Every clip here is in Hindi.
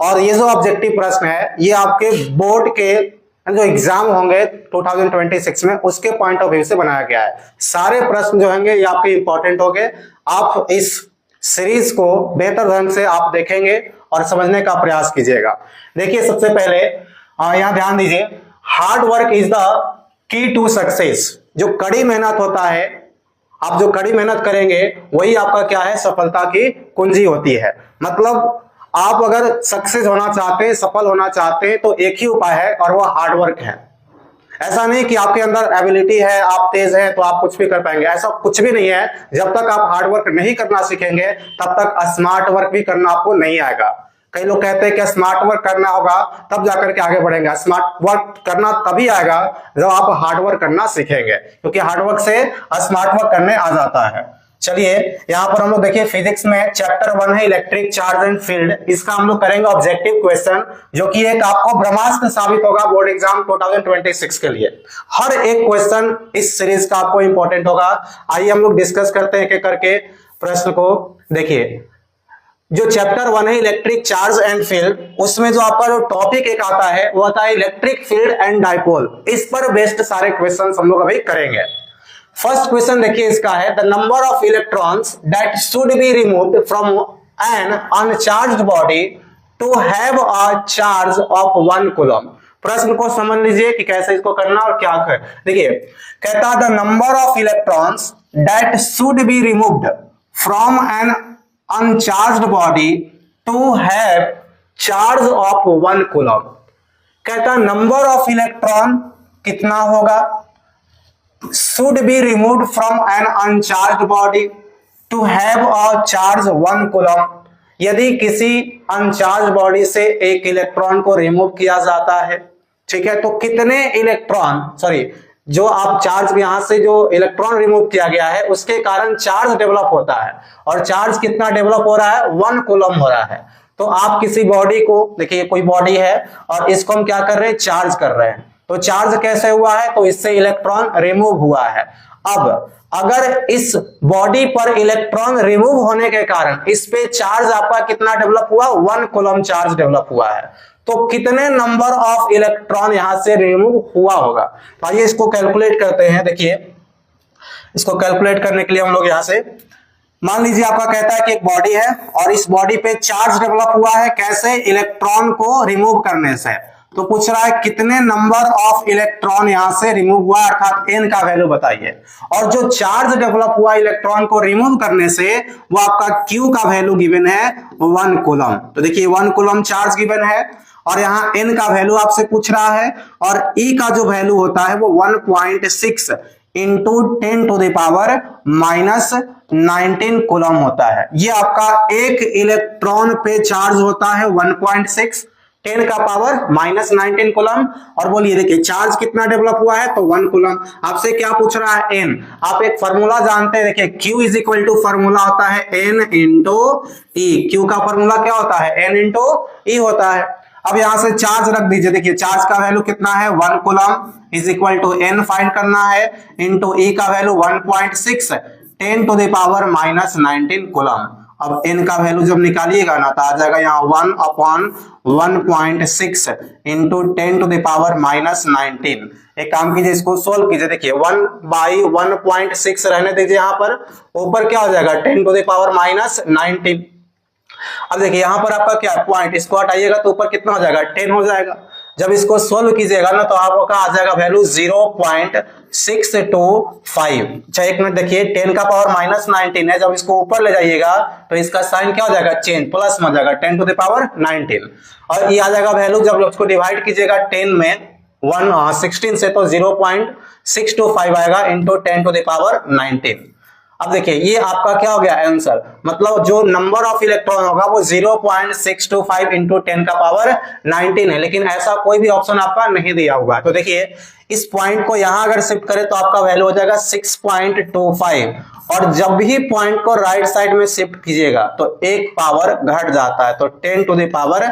और ये जो ऑब्जेक्टिव प्रश्न है ये आपके बोर्ड के जो एग्जाम होंगे 2026 में उसके पॉइंट ऑफ व्यू से बनाया गया है। सारे प्रश्न जो होंगे ये आपके इंपॉर्टेंट होंगे। आप इस सीरीज को बेहतर ढंग से आप देखेंगे और समझने का प्रयास कीजिएगा। देखिए सबसे पहले यहां ध्यान दीजिए, hard work is the key to success. जो कड़ी मेहनत होता है, आप जो कड़ी मेहनत करेंगे वही आपका क्या है, सफलता की कुंजी होती है। मतलब आप अगर सक्सेस होना चाहते हैं, सफल होना चाहते हैं, तो एक ही उपाय है और वो हार्ड वर्क है। ऐसा नहीं कि आपके अंदर एबिलिटी है, आप तेज हैं तो आप कुछ भी कर पाएंगे, ऐसा कुछ भी नहीं है। जब तक आप हार्ड वर्क नहीं करना सीखेंगे तब तक स्मार्ट वर्क भी करना आपको नहीं आएगा। कई लोग कहते हैं कि स्मार्ट वर्क करना होगा तब जाकर के आगे बढ़ेंगे। स्मार्ट वर्क करना तभी आएगा जब आप हार्ड वर्क करना सीखेंगे, क्योंकि हार्ड वर्क से स्मार्ट वर्क करने आ जाता है। चलिए यहां पर हम लोग देखिए फिजिक्स में चैप्टर 1 है इलेक्ट्रिक चार्ज एंड फील्ड। इसका हम लोग करेंगे ऑब्जेक्टिव क्वेश्चन, जो कि एक आपको ब्रह्मास्त्र साबित होगा बोर्ड एग्जाम 2026 के लिए। हर एक क्वेश्चन इस सीरीज का आपको इंपॉर्टेंट होगा। आइए हम लोग डिस्कस करते हैं एक एक करके प्रश्न को। देखिए जो चैप्टर 1 है इलेक्ट्रिक चार्ज एंड फील्ड, उसमें जो आपका जो टॉपिक एक आता है वो आता है इलेक्ट्रिक फील्ड एंड डाइपोल। इस पर बेस्ड सारे क्वेश्चन हम लोग अभी करेंगे। फर्स्ट क्वेश्चन देखिए इसका है, the number of electrons that should be removed from an uncharged body to have a charge of 1 coulomb. प्रश्न को समझ लीजिए कि कैसे इसको करना और क्या कर। देखिए कहता है the number of electrons that should be removed from an uncharged body to have charge of 1 coulomb. कहता नंबर ऑफ इलेक्ट्रॉन कितना होगा, should be removed from an uncharged body to have a charge 1 coulomb। यदि किसी अनचार्ज बॉडी से एक इलेक्ट्रॉन को रिमूव किया जाता है, ठीक है, तो कितने इलेक्ट्रॉन, सॉरी जो आप चार्ज यहां से जो इलेक्ट्रॉन रिमूव किया गया है उसके कारण चार्ज डेवलप होता है, और चार्ज कितना डेवलप हो रहा है, 1 कूलम हो रहा है। तो आप किसी बॉडी को, देखिए कोई बॉडी है और इसको हम क्या कर रहे हैं, चार्ज कर रहे हैं। तो चार्ज कैसे हुआ है, तो इससे इलेक्ट्रॉन रिमूव हुआ है। अब अगर इस बॉडी पर इलेक्ट्रॉन रिमूव होने के कारण इस पे चार्ज आपका कितना डेवलप हुआ, 1 कूलम चार्ज डेवलप हुआ है, तो कितने नंबर ऑफ इलेक्ट्रॉन यहां से रिमूव हुआ होगा। तो आइए इसको कैलकुलेट करते हैं। देखिए इसको कैलकुलेट करने के लिए हम लोग यहां से मान लीजिए आपका कहता है कि एक बॉडी है और इस बॉडी पे चार्ज डेवलप हुआ है, कैसे, इलेक्ट्रॉन को रिमूव करने से। तो पूछ रहा है कितने नंबर ऑफ इलेक्ट्रॉन यहां से रिमूव हुआ, अर्थात n का वैल्यू बताइए। और जो चार्ज डेवलप हुआ इलेक्ट्रॉन को रिमूव करने से वो आपका q का वैल्यू गिवन है 1 कूलम। तो देखिए 1 कूलम चार्ज गिवन है और यहाँ n का वैल्यू आपसे पूछ रहा है, और E का जो वैल्यू होता है वो 1.6 into 10 to the power minus 19 coulomb होता है। ये आपका एक इलेक्ट्रॉन पे चार्ज होता है 1.6, 10 का पावर माइनस 19 कूलम। और बोलिए देखिए चार्ज कितना डेवलप हुआ है, तो 1 कूलम। आपसे क्या पूछ रहा है, n। आप एक फॉर्मूला जानते हैं, देखिए q is equal to formula होता है n इंटू ई। q का फॉर्मूला क्या होता है, n इंटू ई होता है। अब यहां से चार्ज रख दीजिए, देखिए चार्ज का वैल्यू कितना है, 1 coulomb is equal to n find करना है इंटू ई का value 1.6, 10 to the power minus 19 coulomb. अब n का वैल्यू जब निकालिएगा ना तो आ जाएगा यहाँ 1/1.6 into 10 to the power minus 19। एक काम कीजिए इसको सोल्व कीजिए। देखिए 1/1.6 रहने दीजिए, यहाँ पर ऊपर क्या हो जाएगा 10 टू द पावर माइनस 19। अब देखिए यहाँ पर आपका क्या पॉइंट, इसको हटाइएगा तो ऊपर कितना हो जाएगा 10 हो जाएगा। जब इसको सोल्व कीजिएगा ना तो आपका आ जाएगा वैल्यू 0.625। अच्छा एक मिनट देखिए 10 का पावर माइनस 19 है, जब इसको ऊपर ले जाइएगा तो इसका साइन क्या हो जाएगा, चेंज, प्लस में हो जाएगा 10 टू द पावर 19। और ये आ जाएगा वैल्यू, जब उसको डिवाइड कीजिएगा 10 में 16 से तो 0.625 आएगा इंटू 10 टू द पावर 19। अब देखिए ये आपका क्या हो गया आंसर, मतलब जो नंबर ऑफ इलेक्ट्रॉन होगा वो 0.625 इंटू 10 का पावर 19 है, लेकिन ऐसा कोई भी ऑप्शन आपका नहीं दिया हुआ है। तो देखिए इस पॉइंट को यहां अगर शिफ्ट करें तो आपका वैल्यू हो जाएगा 6.25, और जब भी पॉइंट को राइट साइड में शिफ्ट कीजिएगा तो एक पावर घट जाता है, तो 10 टू द पावर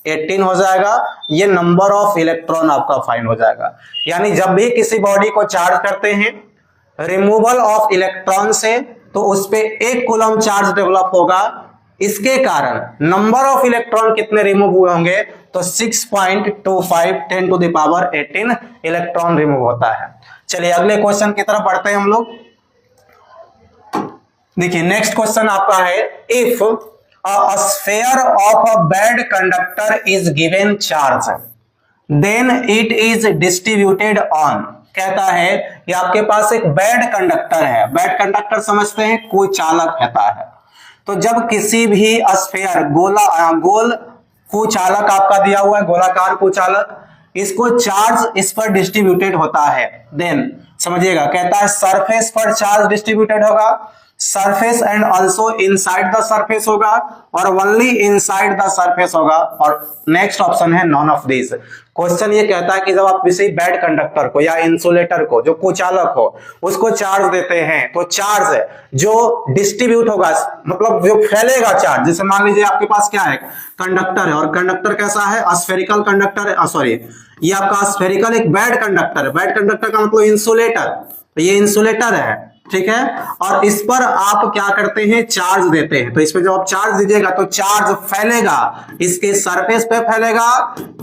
18 हो जाएगा। ये नंबर ऑफ इलेक्ट्रॉन आपका फाइंड हो जाएगा। यानी जब भी किसी बॉडी को चार्ज करते हैं रिमूवल ऑफ इलेक्ट्रॉन से, तो उस पे 1 कूलम चार्ज डेवलप होगा इसके कारण नंबर ऑफ इलेक्ट्रॉन कितने रिमूव हुए होंगे, तो 6.25 10 to the power 18 electron remove होता है। चलिए अगले क्वेश्चन की तरफ बढ़ते हैं हम लोग। देखिए नेक्स्ट क्वेश्चन आपका है, if a sphere of a bad conductor is given charge then it is distributed on. कहता है कि आपके पास एक बैड कंडक्टर है, बैड कंडक्टर समझते हैं कोई चालक रहता है, तो जब किसी भी स्फीयर गोल कुचालक आपका दिया हुआ है, गोलाकार कुचालक, इसको चार्ज इस पर डिस्ट्रीब्यूटेड होता है, देन समझिएगा कहता है सरफेस पर चार्ज डिस्ट्रीब्यूटेड होगा, surface and also inside the surface होगा, और ओनली इनसाइड द सरफेस होगा, और नेक्स्ट ऑप्शन है नॉन ऑफ दिस। क्वेश्चन ये कहता है कि जब आप किसी बैड कंडक्टर को या इंसुलेटर को, जो कुचालक हो, उसको चार्ज देते हैं, तो चार्ज जो डिस्ट्रीब्यूट होगा, मतलब जो फैलेगा चार्ज, जैसे मान लीजिए आपके पास क्या है, कंडक्टर है, और कंडक्टर कैसा है, स्फेरिकल कंडक्टर है, सॉरी ये आपका स्फेरिकल एक बैड कंडक्टर है, बैड कंडक्टर का मतलब इंसुलेटर, तो ये इंसुलेटर है, ठीक है, और इस पर आप क्या करते हैं, चार्ज देते हैं, तो इस पे जब आप चार्ज दीजिएगा तो चार्ज फैलेगा, इसके सरफेस पे फैलेगा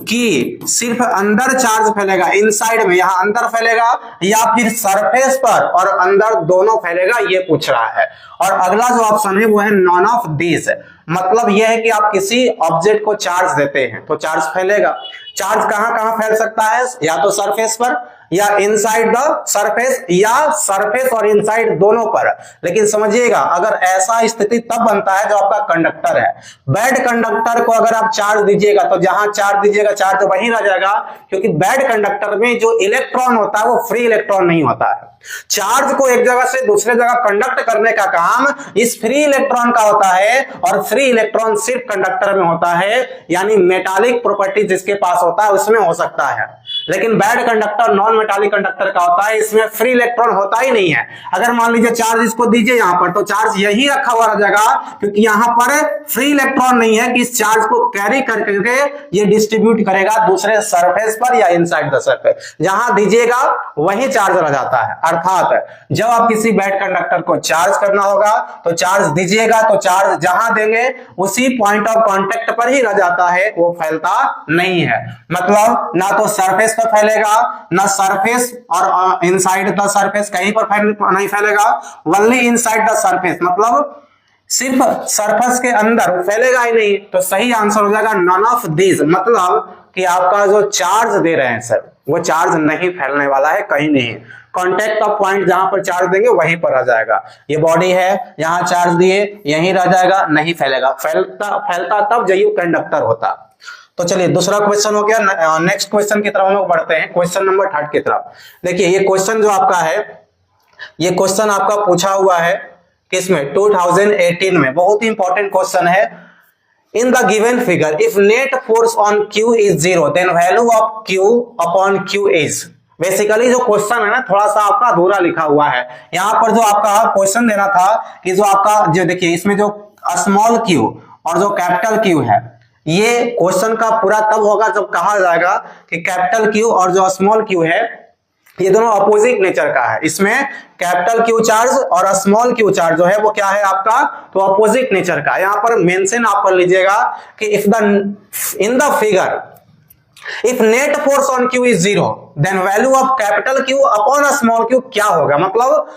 कि सिर्फ अंदर चार्ज फैलेगा, इनसाइड में यहां अंदर फैलेगा, या फिर सरफेस पर और अंदर दोनों फैलेगा, ये पूछ रहा है। और अगला जो ऑप्शन है वो है नॉन ऑफ दिस, मतलब यह है कि आप किसी ऑब्जेक्ट को चार्ज देते हैं तो चार्ज फैलेगा। चार्ज कहां कहां फैल सकता है, या तो सरफेस पर, या इनसाइड द सरफेस, या सरफेस और इनसाइड दोनों पर। लेकिन समझिएगा अगर ऐसा स्थिति तब बनता है जो आपका कंडक्टर है, बैड कंडक्टर को अगर आप चार्ज दीजिएगा तो जहां चार्ज दीजिएगा चार्ज तो वहीं रह जाएगा, क्योंकि बैड कंडक्टर में जो इलेक्ट्रॉन होता है वो फ्री इलेक्ट्रॉन नहीं होता है। चार्ज को एक जगह से दूसरे जगह कंडक्ट करने का काम इस फ्री इलेक्ट्रॉन का होता है, और फ्री इलेक्ट्रॉन सिर्फ कंडक्टर में होता है, यानी मेटालिक प्रॉपर्टी जिसके पास होता है उसमें हो सकता है। लेकिन bad conductor non metallic conductor का होता है, इसमें फ्री इलेक्ट्रॉन होता ही नहीं है। अगर मान लीजिए चार्ज इसको दीजिए यहां पर, तो चार्ज यही रखा हुआ रह जाएगा, क्योंकि यहां पर फ्री इलेक्ट्रॉन नहीं है कि इस चार्ज को कैरी करके ये डिस्ट्रीब्यूट करेगा दूसरे सरफेस पर या इनसाइड द सरफेस, जहां दीजिएगा वही चार्ज रह जाता है। अर्थात जब आप किसी बैड कंडक्टर को चार्ज करना होगा तो चार्ज दीजिएगा, तो चार्ज जहां देंगे उसी पॉइंट ऑफ कांटेक्ट पर ही रह जाता है, वो फैलता नहीं है। मतलब ना तो सरफेस पर फैलेगा, ना सरफेस और इनसाइड द सरफेस कहीं पर नहीं फैलेगा, ओनली इनसाइड द सरफेस, मतलब सिर्फ सरफेस के अंदर फैलेगा ही नहीं। तो सही आंसर हो जाएगा नॉन ऑफ दिस, मतलब कि आपका जो चार्ज दे रहे हैं सर वो चार्ज नहीं फैलने वाला है कहीं नहीं, कांटेक्ट ऑफ पॉइंट जहां पर चार्ज देंगे वहीं पर आ जाएगा। ये बॉडी है, यहां चार्ज दिए यहीं रह जाएगा, नहीं फैलेगा, फैलता तब जब कंडक्टर होता। तो चलिए दूसरा क्वेश्चन हो गया। नेक्स्ट क्वेश्चन की तरफ हम लोग बढ़ते हैं, क्वेश्चन नंबर 3 की तरफ। देखिए ये क्वेश्चन जो आपका है, ये क्वेश्चन आपका पूछा हुआ है किसमें, 2018 में, बहुत ही इंपॉर्टेंट क्वेश्चन है। In the given figure if net force on q is 0 then value of q upon q is. Basically जो क्वेश्चन है ना थोड़ा सा आपका अधूरा लिखा हुआ है। यहां पर जो आपका क्वेश्चन देना था कि जो आपका जो देखिए इसमें जो स्मॉल क्यू और जो कैपिटल क्यू है, ये क्वेश्चन का पूरा तब होगा जब कहा जाएगा कि कैपिटल क्यू और जो स्मॉल क्यू है ये दोनों अपोजिट नेचर का है। इसमें कैपिटल क्यू चार्ज और स्मॉल क्यू चार्ज जो है वो क्या है आपका, तो अपोजिट नेचर का। यहां पर मेंशन आप कर लीजिएगा कि if the in the figure if net force on q is 0 then value of capital q upon small q क्या होगा, मतलब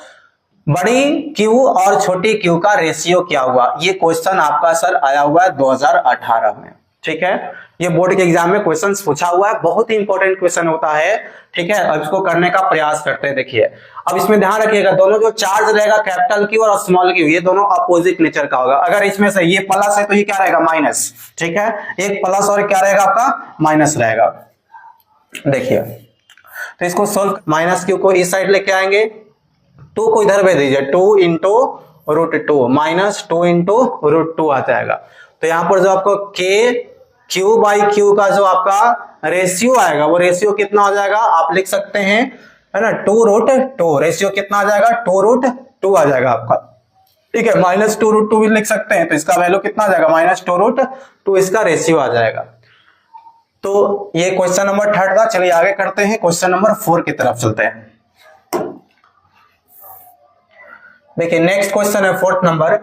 बड़ी क्यू और छोटी क्यू का रेशियो क्या हुआ। ये क्वेश्चन आपका सर आया हुआ है 2018 में, ठीक है। ये बोर्ड के एग्जाम में क्वेश्चन पूछा हुआ है, बहुत ही इंपॉर्टेंट क्वेश्चन होता है, ठीक है। अब इसको करने का प्रयास करते हैं। देखिए अब इसमें ध्यान रखिएगा, दोनों जो चार्ज रहेगा कैपिटल क्यू और स्मॉल क्यू ये दोनों अपोजिट नेचर का होगा। अगर इसमें से ये प्लस है तो ये क्या रहेगा, माइनस, ठीक है। एक प्लस और क्या रहेगा आपका, माइनस रहेगा। देखिए तो इसको सोल्व, माइनस क्यू को इस साइड लेके आएंगे, 2 को इधर भेज दीजिए, 2 इंटू √2 माइनस 2 इंटू √2 आ जाएगा। तो यहां पर जो आपको k क्यू बाई क्यू का जो आपका रेशियो आएगा वो रेशियो कितना हो जाएगा, आप लिख सकते हैं, है ना, 2√2। रेशियो कितना आ जाएगा, 2√2 आ जाएगा आपका, ठीक है। माइनस 2√2 भी लिख सकते हैं, तो इसका वैल्यू कितना आ जाएगा, माइनस 2√2 इसका रेशियो आ जाएगा। तो ये क्वेश्चन नंबर 3 था। चलिए आगे करते हैं, क्वेश्चन नंबर 4 की तरफ चलते हैं। देखिए नेक्स्ट क्वेश्चन है 4th number,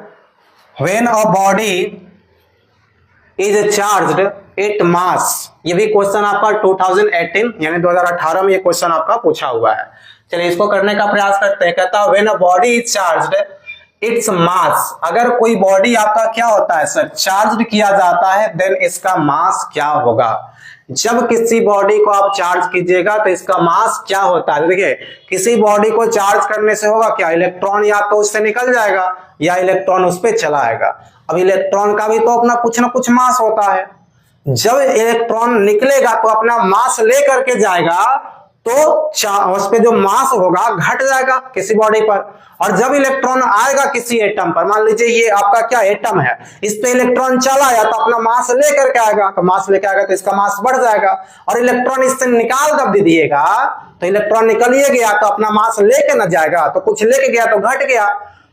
when a body is charged it mass. ये भी क्वेश्चन आपका 2018 यानी 2018 में ये क्वेश्चन आपका पूछा हुआ है। चलिए इसको करने का प्रयास करते हैं। कहता है when a body is charged its mass, अगर कोई बॉडी आपका क्या होता है सर, चार्ज किया जाता है, देन इसका मास क्या होगा। जब किसी बॉडी को आप चार्ज कीजिएगा तो इसका मास क्या होता है। देखिए किसी बॉडी को चार्ज करने से होगा क्या, इलेक्ट्रॉन या तो उससे निकल जाएगा या इलेक्ट्रॉन उस पर चला आएगा। अब इलेक्ट्रॉन का भी तो अपना कुछ ना कुछ मास होता है। जब इलेक्ट्रॉन निकलेगा तो अपना मास लेकर के जाएगा, तो उस पे जो मास होगा घट जाएगा किसी बॉडी पर। और जब इलेक्ट्रॉन आएगा किसी एटम पर, मान लीजिए ये आपका क्या एटम है, इस पे इलेक्ट्रॉन चला आया तो अपना मास लेकर के आएगा, तो मास लेकर आएगा तो इसका मास बढ़ जाएगा। और इलेक्ट्रॉन इससे निकाल कर दे दिएगा तो इलेक्ट्रॉन निकल ही गया तो अपना मास लेके न जाएगा, तो कुछ लेके गया तो घट गया।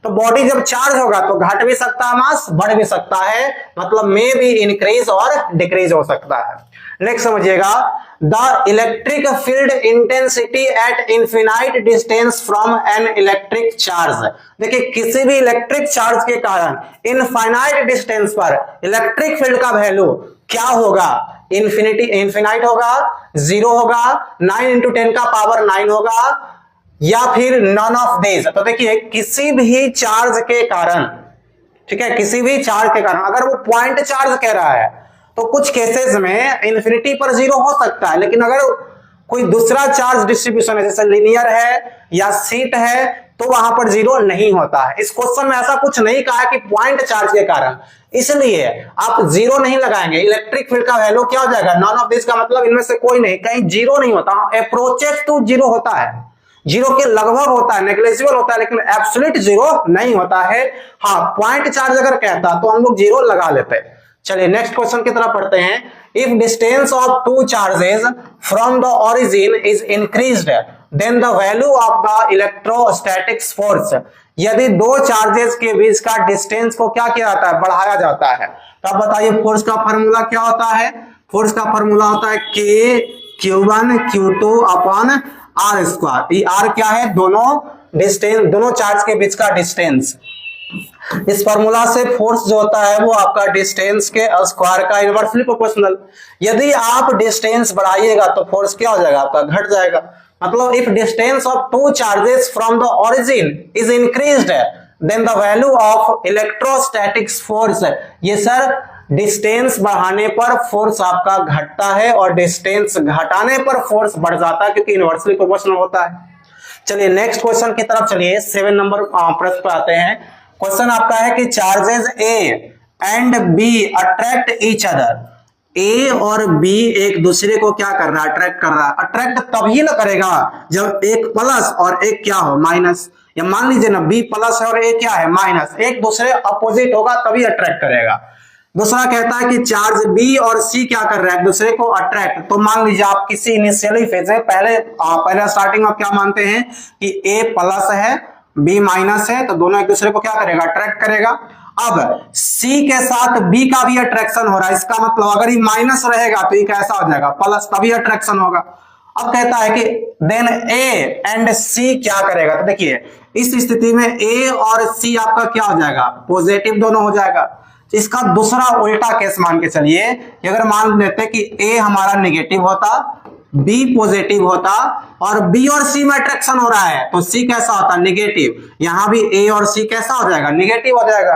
तो बॉडी जब चार्ज होगा तो घट भी सकता है मास, बढ़ भी सकता है, मतलब मे भी इंक्रीज और डिक्रीज हो सकता है। नेक्स्ट समझिएगा, the electric field intensity at infinite distance from an electric charge. देखिए किसी भी इलेक्ट्रिक चार्ज के कारण इनफाइनाइट डिस्टेंस पर इलेक्ट्रिक फील्ड का वैल्यू क्या होगा, इनफिनाइट होगा, 0 होगा, 9 इंटू 10 का पावर 9 होगा, या फिर नन ऑफ दिस। तो देखिए किसी भी चार्ज के कारण, ठीक है, किसी भी चार्ज के कारण अगर वो पॉइंट चार्ज कह रहा है तो कुछ केसेस में इन्फिनिटी पर 0 हो सकता है, लेकिन अगर कोई दूसरा चार्ज डिस्ट्रीब्यूशन है जैसे लिनियर है या सीट है तो वहां पर 0 नहीं होता है। इस क्वेश्चन में ऐसा कुछ नहीं कहा कि पॉइंट चार्ज के कारण, इसलिए आप 0 नहीं लगाएंगे। इलेक्ट्रिक फील्ड का वैल्यू क्या हो जाएगा, नॉन ऑफ दिस का मतलब इनमें से कोई नहीं, कहीं 0 नहीं होता, अप्रोचेस टू 0 होता है, 0 के लगभग होता है, नेग्लिजिबल होता है, लेकिन एब्सोल्यूट 0 नहीं होता है। हाँ पॉइंट चार्ज अगर कहता तो हम लोग 0 लगा लेते। चलिए नेक्स्ट क्वेश्चन की तरफ पढ़ते हैं। If distance of two charges from the origin is increased then the value of the electrostatics force. यदि दो चार्जेस के बीच का डिस्टेंस को क्या किया जाता है, बढ़ाया जाता है, तो आप बताइए फोर्स का फॉर्मूला क्या होता है। फोर्स का फॉर्मूला होता है K Q1 Q2 upon R square. ये R क्या है, दोनों डिस्टेंस, दोनों चार्ज के बीच का डिस्टेंस। इस फॉर्मूला से फोर्स जो होता है वो आपका डिस्टेंस के स्क्वायर का इनवर्सली प्रोपोर्शनल। यदि आप डिस्टेंस बढ़ाइएगा तो फोर्स क्या हो जाएगा, आपका घट जाएगा। मतलब if distance of two charges from the origin is increased then the value of electrostatics force. ये सर डिस्टेंस बढ़ाने पर फोर्स आपका घटता है और डिस्टेंस घटाने पर फोर्स बढ़ जाता है, क्योंकि इनवर्सली प्रोपोर्शनल होता है। चलिए नेक्स्ट क्वेश्चन की तरफ चलिए, 7 नंबर प्रश्न पर आते हैं। क्वेश्चन आपका है कि charges A and B attract each other. A और बी एक दूसरे को क्या कर रहा है, अट्रैक्ट कर रहा है। अट्रैक्ट तभी ना करेगा जब एक प्लस और एक क्या हो, माइनस। या मान लीजिए ना बी प्लस है और ए क्या है, माइनस, एक दूसरे अपोजिट होगा तभी अट्रैक्ट करेगा। दूसरा कहता है कि चार्ज बी और सी क्या कर रहा है, एक दूसरे को अट्रैक्ट। तो मान लीजिए आप किसी इनिशियली फेज में पहले स्टार्टिंग में क्या मानते हैं कि ए प्लस है बी माइनस है, तो दोनों एक दूसरे को क्या करेगा, अट्रैक्ट करेगा। अब C के साथ B का भी अट्रैक्शन हो रहा है, इसका मतलब अगर ये माइनस रहेगा तो ये कैसा हो जाएगा, प्लस, तभी अट्रैक्शन होगा। अब कहता है कि देन A एंड C क्या करेगा। तो देखिए इस स्थिति में A और C आपका क्या हो जाएगा, पॉजिटिव दोनों हो जाएगा। इसका दूसरा उल्टा केस मान के चलिए, अगर मान लेते कि A हमारा नेगेटिव होता, B पॉजिटिव होता और B और C में अट्रैक्शन हो रहा है, तो C कैसा होता, नेगेटिव। यहां भी A और C कैसा हो जाएगा, नेगेटिव हो जाएगा।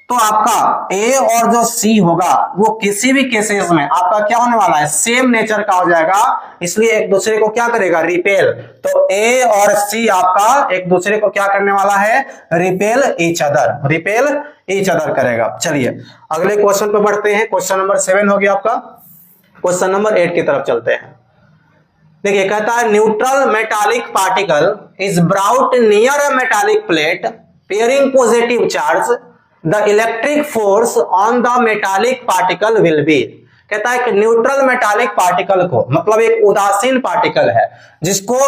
तो आपका A और जो C होगा वो किसी भी केसेस में आपका क्या होने वाला है, सेम नेचर का हो जाएगा, इसलिए एक दूसरे को क्या करेगा, रिपेल। तो A और C आपका एक दूसरे को क्या करने वाला है, repel each other, repel each other करेगा। चलिए अगले क्वेश्चन पे बढ़ते हैं। क्वेश्चन नंबर 7 हो गया आपका। क्वेश्चन नंबर 8 की तरफ चलते हैं। देखिए कहता है neutral metallic particle is brought near a metallic plate pairing positive charge, the electric force on the metallic particle will be. कहता है कि न्यूट्रल मेटालिक पार्टिकल को, मतलब एक उदासीन पार्टिकल है जिसको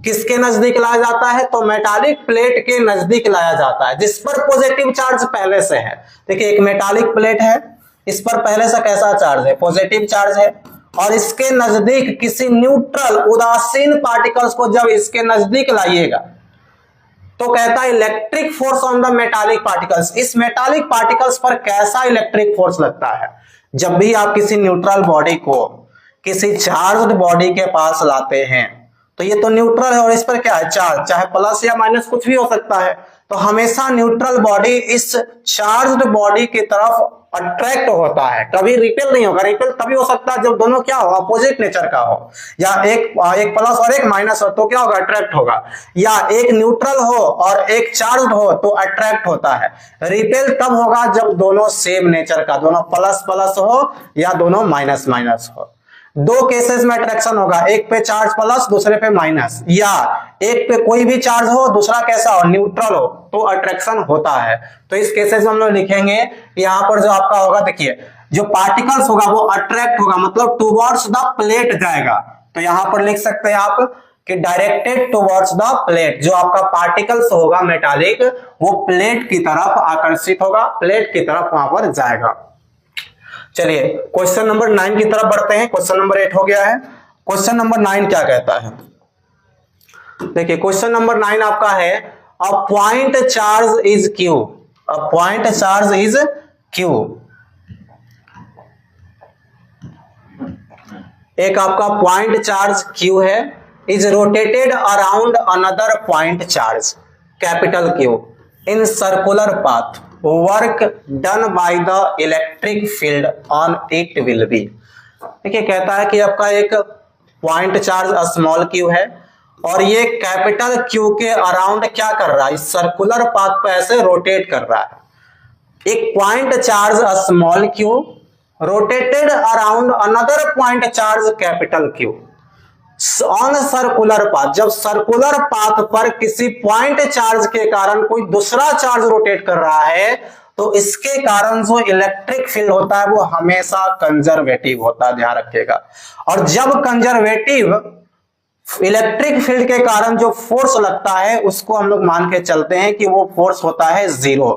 किसके नजदीक लाया जाता है, तो मेटालिक प्लेट के नजदीक लाया जाता है जिस पर पॉजिटिव चार्ज पहले से है। देखिए एक मेटालिक प्लेट है, इस पर पहले से कैसा चार्ज है, पॉजिटिव चार्ज है, और इसके नजदीक किसी न्यूट्रल उदासीन पार्टिकल्स को जब इसके नजदीक लाइएगा तो कहता है electric force on the metallic particles. इस मेटालिक पार्टिकल्स पर कैसा इलेक्ट्रिक फोर्स लगता है। जब भी आप किसी न्यूट्रल बॉडी को किसी चार्ज्ड बॉडी के पास लाते हैं तो ये तो न्यूट्रल है और इस पर क्या है चार्ज, चाहे प्लस या माइनस कुछ भी हो सकता है, तो हमेशा न्यूट्रल बॉडी इस चार्ज्ड बॉडी की तरफ अट्रैक्ट होता है, कभी रिपेल नहीं होगा। रिपेल तभी हो सकता है जब दोनों क्या हो, अपोजिट नेचर का हो, या एक प्लस और एक माइनस हो तो क्या होगा, अट्रैक्ट होगा, या एक न्यूट्रल हो और एक चार्ज्ड हो तो अट्रैक्ट होता है। रिपेल तब होगा जब दोनों सेम नेचर का, दोनों प्लस प्लस हो या दोनों माइनस माइनस हो। दो केसेस में अट्रैक्शन होगा, एक पे चार्ज प्लस दूसरे पे माइनस, या एक पे कोई भी चार्ज हो दूसरा कैसा हो, न्यूट्रल हो, तो अट्रैक्शन होता है। तो इस केसेस में हम लोग लिखेंगे यहां पर जो आपका होगा, देखिए जो पार्टिकल्स होगा वो अट्रैक्ट होगा, मतलब टुवर्ड्स द प्लेट जाएगा। तो यहां पर लिख सकते हैं आप कि डायरेक्टेड टुवर्ड्स द प्लेट, जो आपका पार्टिकल्स होगा मेटालिक वो प्लेट की तरफ आकर्षित होगा, प्लेट की तरफ वहां पर जाएगा। चलिए क्वेश्चन नंबर 9 की तरफ बढ़ते हैं। क्वेश्चन नंबर 8 हो गया है। क्वेश्चन नंबर 9 क्या कहता है, देखिए क्वेश्चन नंबर 9 आपका है a point charge is Q, a point charge is Q. एक आपका पॉइंट चार्ज क्यू है, is rotated around another point charge capital Q in circular path, work done by the electric field on it will be. देखिए कहता है कि आपका एक पॉइंट चार्ज स्मॉल क्यू है और ये कैपिटल क्यू के अराउंड क्या कर रहा है, इस सर्कुलर पाथ पे ऐसे रोटेट कर रहा है। एक point charge small Q rotated around another point charge capital Q on circular path, जब सर्कुलर पाथ पर किसी पॉइंट चार्ज के कारण कोई दूसरा चार्ज रोटेट कर रहा है तो इसके कारण जो इलेक्ट्रिक फील्ड होता है वो हमेशा कंजर्वेटिव होता है, ध्यान रखिएगा। और जब कंजर्वेटिव इलेक्ट्रिक फील्ड के कारण जो फोर्स लगता है उसको हम लोग मान के चलते हैं कि वो फोर्स होता है जीरो।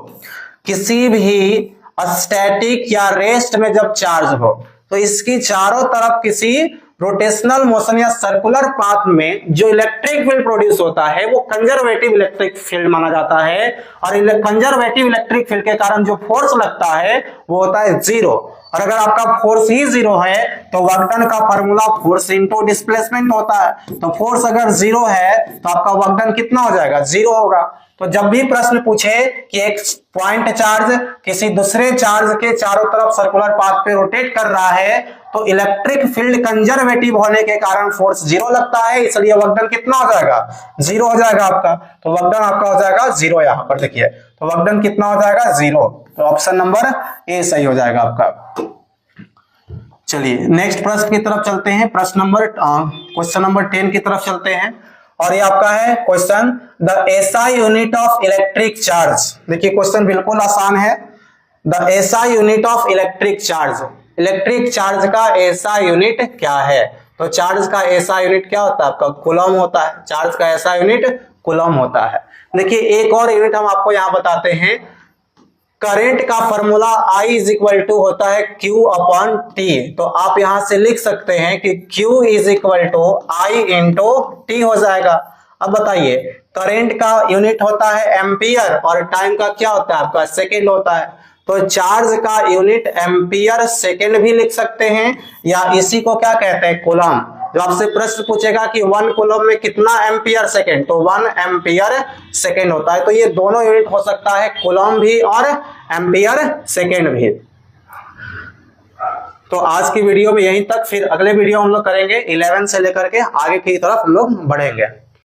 किसी भी स्टैटिक या रेस्ट में जब चार्ज हो तो इसकी चारों तरफ किसी रोटेशनल मोशन या सर्कुलर पाथ में जो इलेक्ट्रिक फील्ड प्रोड्यूस होता है वो कंजर्वेटिव इलेक्ट्रिक फील्ड माना जाता है, और कंजर्वेटिव इलेक्ट्रिक फील्ड के कारण जो फोर्स लगता है वो होता है जीरो। और अगर आपका फोर्स ही जीरो है तो वर्क डन का फॉर्मूला फोर्स इंटू डिस्प्लेसमेंट होता है, तो फोर्स अगर जीरो है तो आपका वर्क डन कितना हो जाएगा, जीरो होगा। तो जब भी प्रश्न पूछे कि एक पॉइंट चार्ज किसी दूसरे चार्ज के चारों तरफ सर्कुलर पाथ पे रोटेट कर रहा है तो इलेक्ट्रिक फील्ड कंजर्वेटिव होने के कारण फोर्स जीरो लगता है, इसलिए वर्क डन कितना हो जाएगा, जीरो हो जाएगा आपका। तो वर्क डन आपका हो जाएगा जीरो, यहां पर देखिए तो वर्क डन कितना हो जाएगा, जीरो। तो ऑप्शन नंबर ए सही हो जाएगा आपका। चलिए नेक्स्ट प्रश्न की तरफ चलते हैं, प्रश्न नंबर क्वेश्चन नंबर 10 की तरफ चलते हैं, और ये आपका है question the SI unit of electric charge. देखिए क्वेश्चन बिल्कुल आसान है। The SI unit of electric charge, electric charge का एसआई यूनिट क्या है, तो चार्ज का एसआई यूनिट क्या होता है आपका, कूलम होता है। चार्ज का एसआई यूनिट कूलम होता है। देखिए एक और यूनिट हम आपको यहां बताते हैं, करंट का formula I is equal to होता है Q अपॉन T। तो आप यहां से लिख सकते हैं कि Q is equal to I into T हो जाएगा। अब बताइए करंट का यूनिट होता है एम्पियर और टाइम का क्या होता है आपका, सेकेंड होता है। तो चार्ज का यूनिट एम्पियर सेकेंड भी लिख सकते हैं, या इसी को क्या कहते हैं, कूलम। जो आपसे प्रश्न पूछेगा कि 1 कूलम में कितना एम्पियर सेकेंड, तो 1 एम्पियर सेकेंड होता है। तो ये दोनों यूनिट हो सकता है, कूलम भी और एम्पियर सेकेंड भी। तो आज की वीडियो में यहीं तक, फिर अगले वीडियो हम लोग करेंगे 11 से लेकर के आगे की तरफ हम लोग बढ़ेंगे।